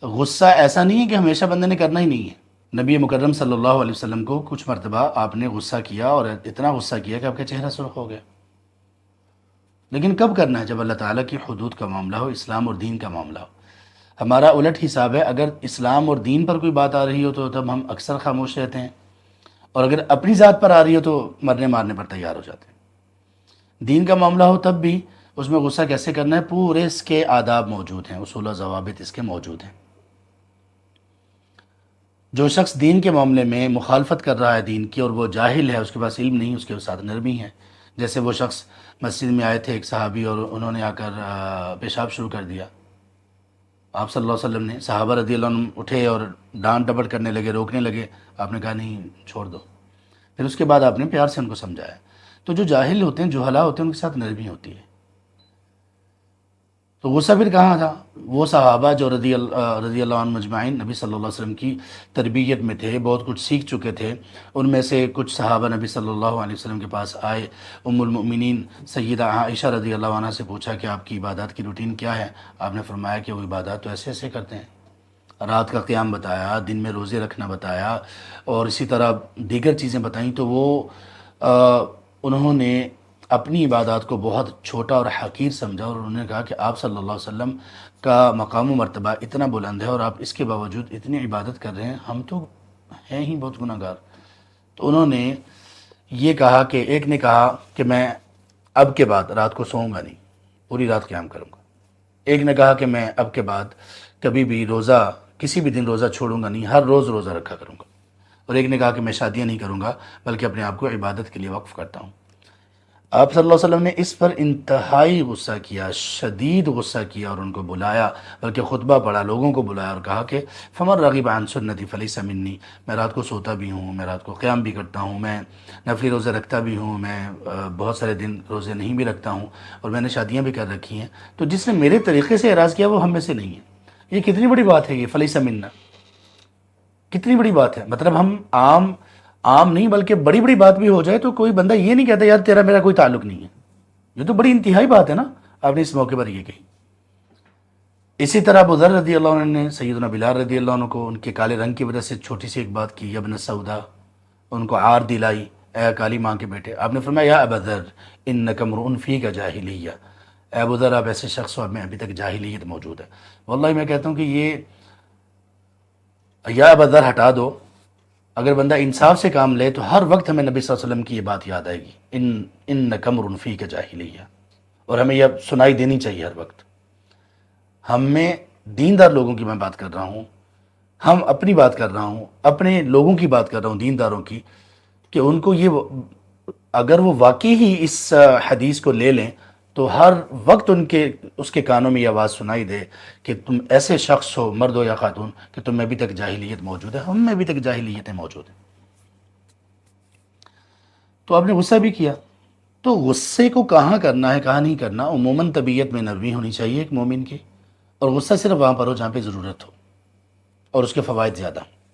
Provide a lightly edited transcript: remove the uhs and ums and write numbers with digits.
غصہ ایسا نہیں ہے کہ ہمیشہ بندے نے کرنا ہی نہیں ہے۔ نبی مکرم صلی اللہ علیہ وسلم کو کچھ مرتبہ آپ نے غصہ کیا اور اتنا غصہ کیا کہ آپ کا چہرہ سرخ ہو گیا، لیکن کب کرنا ہے؟ جب اللہ تعالیٰ کی حدود کا معاملہ ہو، اسلام اور دین کا معاملہ ہو۔ ہمارا الٹ حساب ہے، اگر اسلام اور دین پر کوئی بات آ رہی ہو تو تب ہم اکثر خاموش رہتے ہیں، اور اگر اپنی ذات پر آ رہی ہو تو مرنے مارنے پر تیار ہو جاتے ہیں۔ دین کا معاملہ ہو تب بھی اس میں غصہ کیسے کرنا ہے، پورے اس کے آداب موجود ہیں، اصول و ضوابط اس کے موجود ہیں۔ جو شخص دین کے معاملے میں مخالفت کر رہا ہے دین کی، اور وہ جاہل ہے، اس کے پاس علم نہیں، اس کے ساتھ نرمی ہے، جیسے وہ شخص مسجد میں آئے تھے ایک صحابی، اور انہوں نے آ کر پیشاب شروع کر دیا۔ آپ صلی اللہ علیہ وسلم نے، صحابہ رضی اللہ عنہ اٹھے اور ڈانٹ ڈپٹ کرنے لگے، روکنے لگے، آپ نے کہا نہیں، چھوڑ دو۔ پھر اس کے بعد آپ نے پیار سے ان کو سمجھایا۔ تو جو جاہل ہوتے ہیں، جہلا ہوتے ہیں، ان کے ساتھ نرمی ہوتی ہے۔ تو غصہ پھر کہاں تھا؟ وہ صحابہ جو رضی اللہ عنہ مجمعین نبی صلی اللہ علیہ وسلم کی تربیت میں تھے، بہت کچھ سیکھ چکے تھے، ان میں سے کچھ صحابہ نبی صلی اللہ علیہ وسلم کے پاس آئے۔ ام المؤمنین سیدہ عائشہ رضی اللہ عنہ سے پوچھا کہ آپ کی عبادات کی روٹین کیا ہے؟ آپ نے فرمایا کہ وہ عبادات تو ایسے ایسے کرتے ہیں، رات کا قیام بتایا، دن میں روزے رکھنا بتایا، اور اسی طرح دیگر چیزیں بتائیں۔ تو وہ انہوں نے اپنی عبادات کو بہت چھوٹا اور حقیر سمجھا، اور انہوں نے کہا کہ آپ صلی اللہ علیہ وسلم کا مقام و مرتبہ اتنا بلند ہے، اور آپ اس کے باوجود اتنی عبادت کر رہے ہیں، ہم تو ہیں ہی بہت گناہ گار۔ تو انہوں نے یہ کہا کہ ایک نے کہا کہ میں اب کے بعد رات کو سوؤں گا نہیں، پوری رات قیام کروں گا۔ ایک نے کہا کہ میں اب کے بعد کبھی بھی روزہ، کسی بھی دن روزہ چھوڑوں گا نہیں، ہر روز روزہ رکھا کروں گا۔ اور ایک نے کہا کہ میں شادیاں نہیں کروں گا، بلکہ اپنے آپ کو عبادت کے لیے وقف کرتا ہوں۔ آپ صلی اللہ علیہ وسلم نے اس پر انتہائی غصہ کیا، شدید غصہ کیا، اور ان کو بلایا، بلکہ خطبہ پڑھا، لوگوں کو بلایا اور کہا کہ فمن رغب عن سنتی فلیس منی، میں رات کو سوتا بھی ہوں، میں رات کو قیام بھی کرتا ہوں، میں نفلی روزے رکھتا بھی ہوں، میں بہت سارے دن روزے نہیں بھی رکھتا ہوں، اور میں نے شادیاں بھی کر رکھی ہیں، تو جس نے میرے طریقے سے اعراض کیا وہ ہم میں سے نہیں ہے۔ یہ کتنی بڑی بات ہے، یہ فلیس منا کتنی بڑی بات ہے۔ مطلب ہم عام نہیں بلکہ بڑی بڑی بات بھی ہو جائے تو کوئی بندہ یہ نہیں کہتا یار تیرا میرا کوئی تعلق نہیں ہے، یہ تو بڑی انتہائی بات ہے نا، آپ نے اس موقع پر یہ کہی۔ اسی طرح ابو ذر رضی اللہ عنہ نے سیدنا بلال رضی اللہ عنہ کو ان کے کالے رنگ کی وجہ سے چھوٹی سی ایک بات کی، ابن سودا، ان کو عار دلائی، اے کالی ماں کے بیٹے۔ آپ نے فرمایا یا ابا ذر انک امرؤ فیک جاہلیہ، اے ابو ذر آپ ایسے شخص ہو، آپ میں ابھی تک جاہلیت موجود ہے۔ واللہ میں کہتا ہوں کہ یہ یا ابا ذر ہٹا دو، اگر بندہ انصاف سے کام لے تو ہر وقت ہمیں نبی صلی اللہ علیہ وسلم کی یہ بات یاد آئے گی، انک امرؤ فیک جاہلیہ، اور ہمیں یہ سنائی دینی چاہیے ہر وقت۔ ہمیں دیندار لوگوں کی میں بات کر رہا ہوں، ہم اپنی بات کر رہا ہوں، اپنے لوگوں کی بات کر رہا ہوں، دینداروں کی، کہ ان کو یہ اگر وہ واقعی ہی اس حدیث کو لے لیں تو ہر وقت اس کے کانوں میں یہ آواز سنائی دے کہ تم ایسے شخص ہو، مرد ہو یا خاتون، کہ تم میں ابھی تک جاہلیت موجود ہے، ہم میں ابھی تک جاہلیتیں موجود ہیں۔ تو آپ نے غصہ بھی کیا، تو غصے کو کہاں کرنا ہے کہاں نہیں کرنا، عموماً طبیعت میں نرمی ہونی چاہیے ایک مومن کی، اور غصہ صرف وہاں پر ہو جہاں پہ ضرورت ہو اور اس کے فوائد زیادہ۔